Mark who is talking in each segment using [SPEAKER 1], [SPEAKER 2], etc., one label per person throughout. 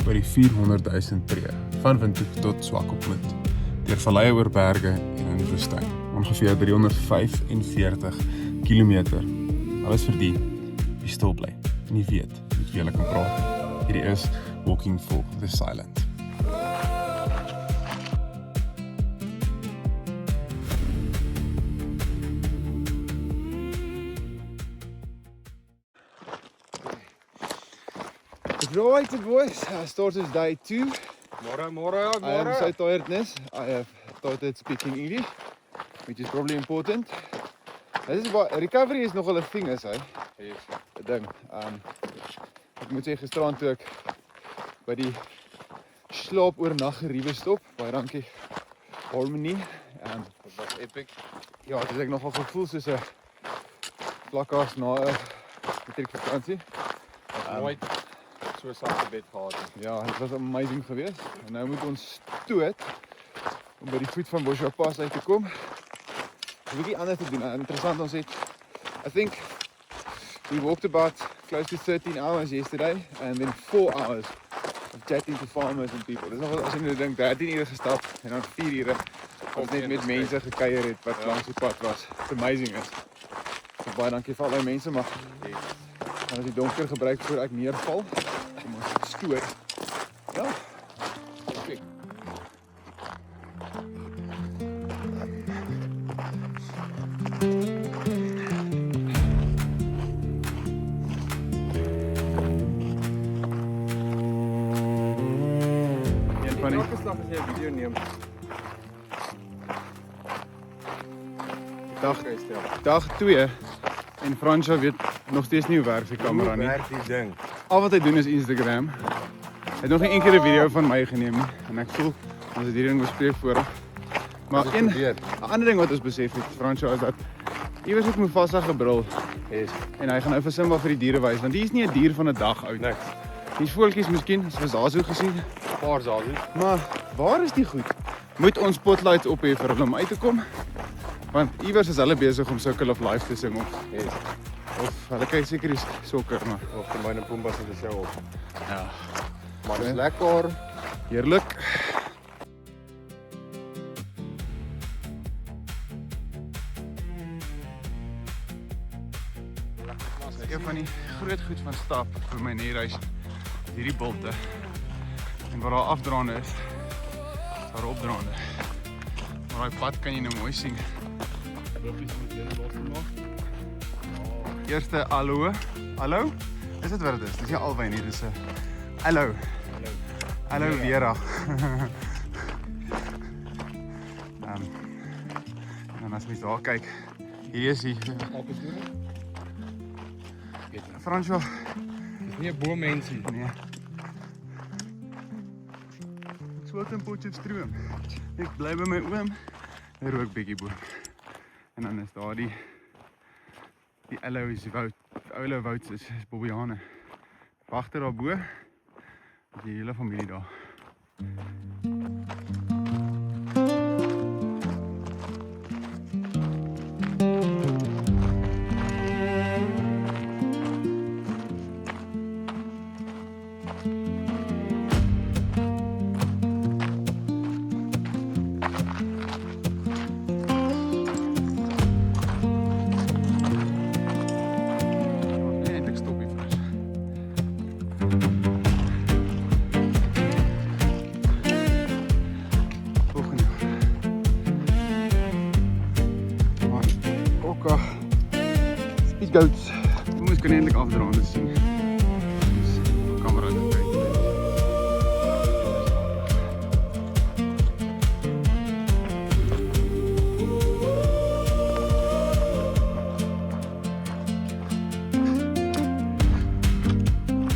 [SPEAKER 1] oor die 400.000 tree, van Windhoek tot Swakopmund, deur valleie oor berge en in die woestyn, ongeveer 345 kilometer. Alles vir die wie stil bly en nie weet met wie hulle kan praat. Hierdie is Walking for the Silent. Right, boys, started day 2.
[SPEAKER 2] Môre.
[SPEAKER 1] I am so tiredness. I have started speaking English, which is probably important. This is what recovery is nogal 'n thing is, hy.
[SPEAKER 2] Yes.
[SPEAKER 1] 'n ding. Ek moet sê gisterand toe ek by die slaap oornag geriewe stop, baie dankie Harmony.
[SPEAKER 2] Dit was epic.
[SPEAKER 1] Ja, dit het ek nogal gevoel soos 'n plakkaas na 'n matriekvakansie.
[SPEAKER 2] Nooit so sagte bed gehad.
[SPEAKER 1] Ja, dit was amazing geweest. En nou moet ons stoot om by die voet van Boschua Pass uit te kom. 'n bietjie anders te doen. Interessant, ons het, I think we walked about close to 13 hours yesterday and then 4 hours of chatting to farmers and people. Dis nogal, as jy nou dink, 13 ure gestap en dan 4 ure ons net met mense gekuier het wat langs die pad was. It's amazing is. So baie dankie vir al die mense, maar dan as die donker gebruik voor ek neerval, kom ons stoot. Ja.
[SPEAKER 2] Epic. Elke slag as jy 'n video neem.
[SPEAKER 1] Dag 2 en Fransjo weet nog steeds nie hoe werk sy kamera nie.
[SPEAKER 2] Werk die ding.
[SPEAKER 1] Al wat hy doen is Instagram. Hy het nog nie een keer 'n video van my geneem nie en ek voel ons het hierdie ding bespreek voor. Maar
[SPEAKER 2] Wat het
[SPEAKER 1] een
[SPEAKER 2] gebeur?
[SPEAKER 1] ander ding wat ons besef het, Fransjo, is dat iewers het Mufasa gebrul
[SPEAKER 2] Yes.
[SPEAKER 1] en hy gaan nou vir Simba vir die diere wys want die is nie 'n dier van 'n dag oud.
[SPEAKER 2] Niks.
[SPEAKER 1] Die voeltjies miskien, as ons daar so gesien.
[SPEAKER 2] Paar zaadjies.
[SPEAKER 1] Maar waar is die goed? Moet ons spotlights op hê vir hulle om uit te kom? Want iewers is hulle besig om Circle of Life te sing
[SPEAKER 2] Yes.
[SPEAKER 1] of hulle kyk seker die sokker, maar
[SPEAKER 2] Of die myne Pumbaa se die show op.
[SPEAKER 1] ja,
[SPEAKER 2] Maar dis lekker.
[SPEAKER 1] heerlik. Een van die groot goed van stap vir my neerhuis, hierdie bolte. En waar daar afdraande is, daar opdraande. Maar daai pad kan jy nou mooi sien. Eerste hallo. Hallo? Is dit wat dit is? Dis nie albei nie, dis 'n hallo. Hallo Vera. En as mens daar kyk, hier is hy. Fransjo.
[SPEAKER 2] Dis nie 'n boommensie.
[SPEAKER 1] Nee. Ek swat in Potchefstroom. Ek bly by my oom. Hy rook bietjie boom. En dan is daar die oude wouds is Bobbiane. Wagter daarbo. Is die hele familie daar. Goats. Kom ons kan eintlik afdraande sien. Dus kamera te kyk.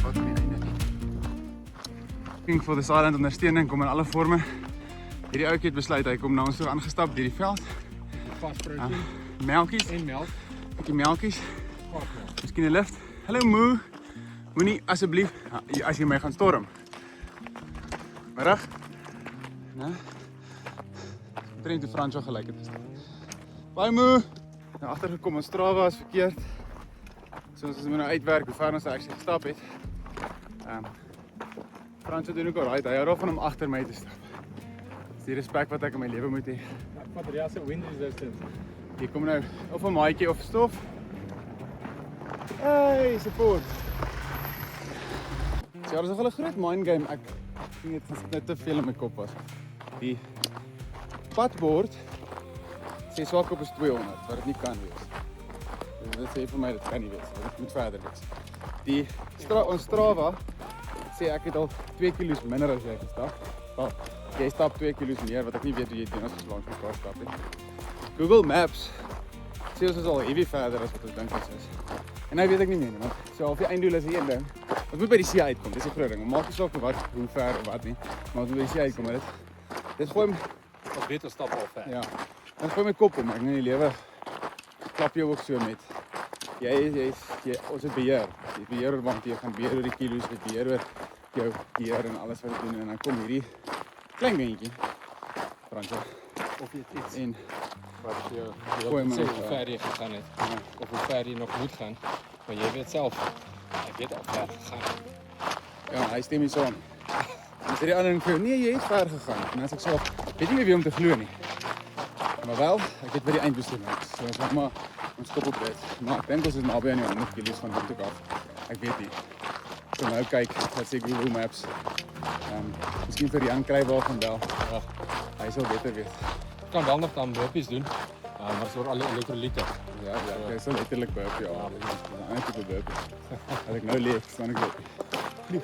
[SPEAKER 1] Wat doen jy nou? Walking for the Silent ondersteuning kom in alle forme. Hierdie ouetjie het besluit hy kom na ons toe aangestap deur die veld.
[SPEAKER 2] Fast protein
[SPEAKER 1] Melkies,
[SPEAKER 2] en melk.
[SPEAKER 1] bietjie melkies. Miskien 'n lift. Hallo Moe. Moenie asseblief as jy my gaan storm. Middag. Né? Trend toe Fransjo gelyk het gestaan. Bye Moe. Nou agtergekom ons Strava is verkeerd. So ons moet nou uitwerk hoe ver ons actually gestap het. Fransjo doen ook al right, hy hou daarvan om agter my te stap. Dis die respek wat ek in my lewe moet hê.
[SPEAKER 2] Wat er se wind resistance.
[SPEAKER 1] Hier kom nou of 'n maatjie of stof. Hey, support. So, daar is nog 'n groot mind game. Ek weet net te veel in my kop was. Die padbord sê swak op is 200, wat dit nie kan wees. Dit sê vir my dit kan nie wees. Dit moet verder wees. Ons Strava sê ek het al 2 kilos minder as jy gestap. Jy stap 2 kilos meer wat ek nie weet hoe jy doen as ons langs mekaar stap nie. Google Maps sê ons is al heavy verder as wat ons dink ons is. En nou weet ek nie meer nie, want so half die einddoel is een ding. Ons moet by die see uitkom, dis 'n groot ding. Maak nie saak hoe ver of wat nie, maar ons moet by die see uitkom. Dit gooi
[SPEAKER 2] Wat beter stap al ver.
[SPEAKER 1] ja. Dit gooi my kop om. Ek in die lewe klap jou ook so met ons het beheer. Jy beheer oor want jy gaan beheer oor die kilos, jy beheer oor jou gear en alles wat jy doen en dan kom hierdie klein dingetjie. Fransjo.
[SPEAKER 2] Of jy iets
[SPEAKER 1] En
[SPEAKER 2] wat jy
[SPEAKER 1] gooi
[SPEAKER 2] wil
[SPEAKER 1] my
[SPEAKER 2] sê
[SPEAKER 1] nog
[SPEAKER 2] hoe
[SPEAKER 1] ver.
[SPEAKER 2] ver jy gegaan het. Of hoe ver jy nog moet gaan. Maar jy weet self, ek het al ver gegaan.
[SPEAKER 1] Ja, hy stem nie saam. Dan sê die ander ding vir jou, nee, jy het ver gegaan. En dan sê ek so, weet nie meer wie om te glo nie. Maar wel, ek het by die eindbestemming. So ons moet maar ons kop op dit. Maar ek dink ons is naby aan die 100 kilos van dit toe af. Ek weet nie. So nou kyk, wat sê Google Maps. Miskien vir Jan Kruiwagen van bel.
[SPEAKER 2] Ja.
[SPEAKER 1] Hy sal beter weet.
[SPEAKER 2] Ek kan wel nog dan burpees doen. Maar vir alle elektrolyte.
[SPEAKER 1] Ja, hy sal letterlik burp, ja. Dit is 'n ander tipe burp. As ek nou leef, staan ek op. Vlieg.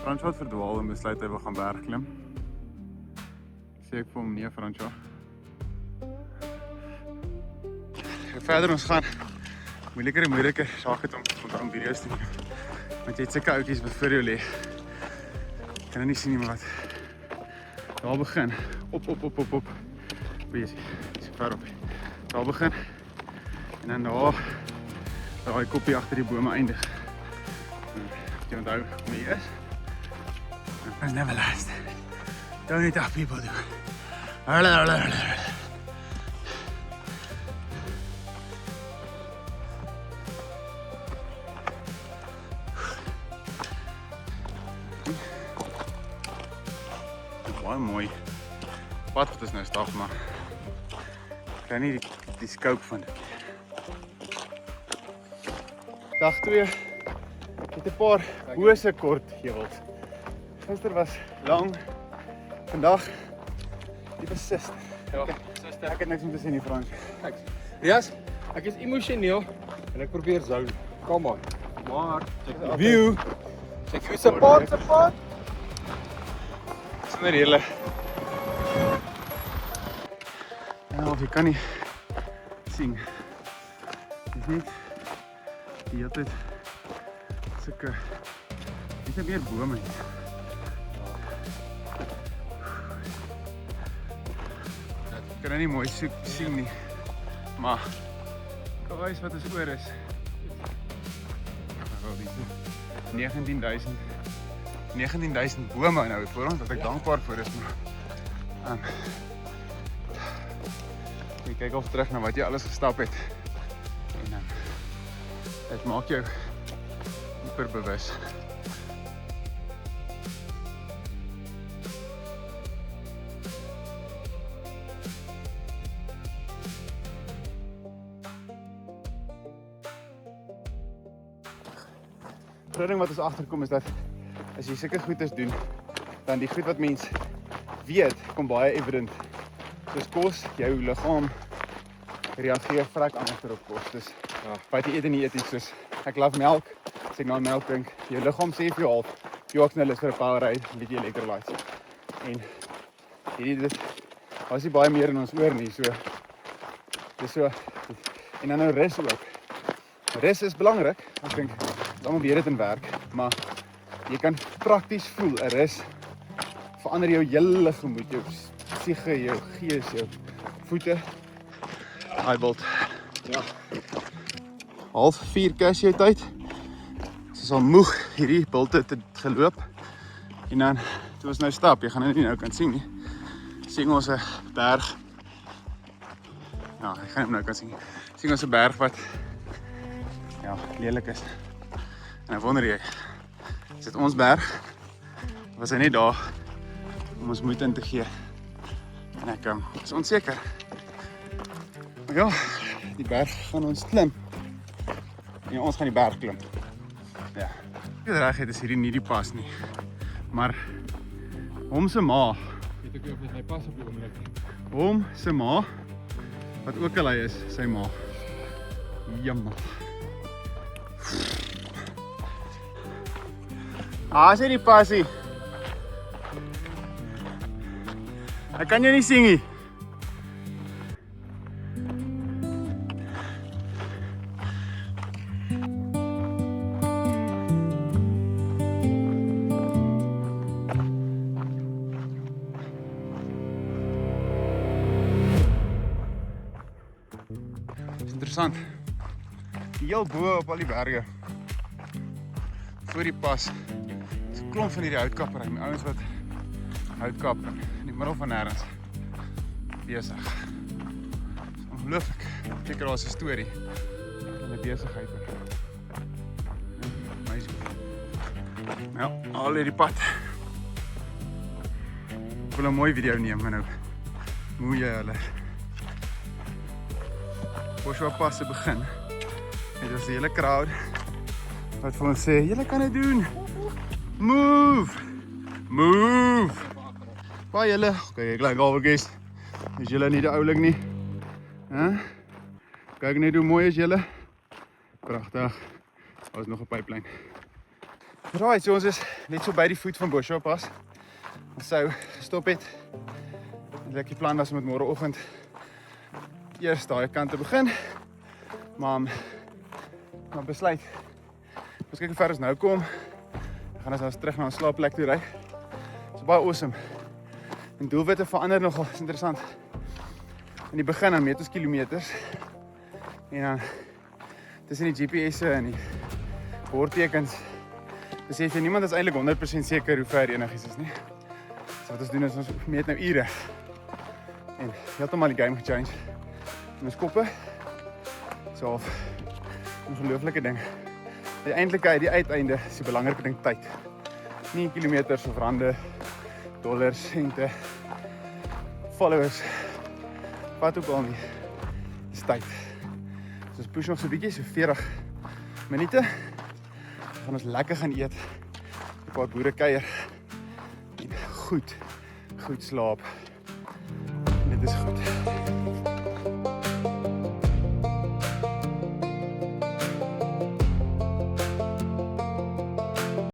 [SPEAKER 1] Fransjo het verdwaal en besluit hy wil gaan bergklim. Sê ek vir hom, nee Fransjo. Hoe verder ons gaan, moeiliker en moeiliker saak het om video's te doen. Want jy het sulke oudjies wat voor jou lê. Ek kan nie sien nie, maar wat. Daar begin. Op. Wees, so ver op. Daar begin. En dan daai koppie agter die bome eindig. Jy onthou wie hy is? It's never last. Don't need that people do. Baie mooi pad wat ons nou stap, maar ek kry nie die scope van dit. Dag 2 het 'n paar hose kort heuwels. Gister was lang, vandag die suster.
[SPEAKER 2] Ja, suster.
[SPEAKER 1] Ek het niks om te sê nie, Frans.
[SPEAKER 2] Kyk. Rias, ek is emosioneel en ek probeer zone. Kom on. Maar check die view. Check you support.
[SPEAKER 1] Sonder hele. Nou, jy kan nie sien. Dis net die hele tyd sulke net meer bome hier. Ek kan nou nie mooi sien nie. Maar guys, wat is oor is. Wel dis 19.000 bome nou voor ons wat ek dankbaar vir is, maar jy kyk of terug na wat jy alles gestap het en dit maak jou super bewus. Die ding wat ons agterkom is dat as jy sulke goeders doen, dan die goed wat mens weet, kom baie evident. Soos kos, jou liggaam reageer vrek anders op kos. Dus wat jy eet en nie eet iets soos, ek love melk, as ek na melk drink, jou liggaam sê vir jou half, jy ook nou lus vir 'n Powerade, 'n bietjie electrolytes. En dit was nie baie meer in ons oor nie, so dis so. En dan nou rus ook. Rus is belangrik, ek dink, almal weet dit in werk, maar jy kan prakties voel, 'n rus verander jou hele gemoed, jou psiege, jou gees, jou voete. Eyebolt. Ja. 3:30 Casio tyd. Ons is al moeg hierdie bulte te geloop. En dan toe ons nou stap, jy gaan dit nie nou kan sien nie. Sien ons 'n berg. Ja, ek gaan hom nou kan sien. Sien ons 'n berg wat lelik is. En dan wonder jy, is dit ons berg was hy net daar om ons moed in te gee. En ek is onseker. Maar ja, die berg gaan ons klim. En ons gaan die berg klim. Ja. Die regheid is hierdie nie die pas nie. Maar hom se ma,
[SPEAKER 2] Weet ek nie of hy pas op die oomblik nie.
[SPEAKER 1] hom se ma, wat ook al hy is, sy ma. Jammer. Sê die passie. Ek kan jou nie sing nie. Dis interessant. Heel bo op al die berge. Voor die pas. Dis 'n klomp van hierdie houtkappery, die ouens wat hout kap in die middel van nêrens besig. Dis ongelooflik. Seker daar's 'n storie en 'n besigheid oor. Amazing. Ja, al hierdie pad. Ek wil 'n mooi video neem, maar nou moe jy hulle. Joshua Pas se begin. Dit was die hele crowd wat vir ons sê, julle kan dit doen. Move! Move! Waar julle? Kyk, ek lyk alweer. Is julle nie die oulik nie? Kyk net hoe mooi is julle. Pragtig. Daar is nog 'n pyplyn. Right, so ons is net so by die voet van Joshua Pas. Ons sou gestop het. Die plan was om met môreoggend eers daai kant te begin. Maar besluit. Ons kyk hoe ver ons nou kom. Dan gaan ons terug na ons slaapplek toe ry. Dis baie awesome. En doelwitte verander nogal, is interessant. In die begin dan meet ons kilometers. En dan tussen die GPS'e en die bordtekens besef jy niemand is eintlik 100% seker hoe ver enigiets is nie. So wat ons doen is ons meet nou ure. En heeltemal die game gechange. In ons koppe. So 'n ongelooflike ding. Die eintlike, die uiteinde is die belangrike ding, tyd. Nie kilometers of rande, dollars, sente, followers, wat ook al nie. Dis tyd. So ons push nog so 'n bietjie, so 40 minute. Dan gaan ons lekker gaan eet. 'n Paar boere kuier. En goed slaap. Dit is goed.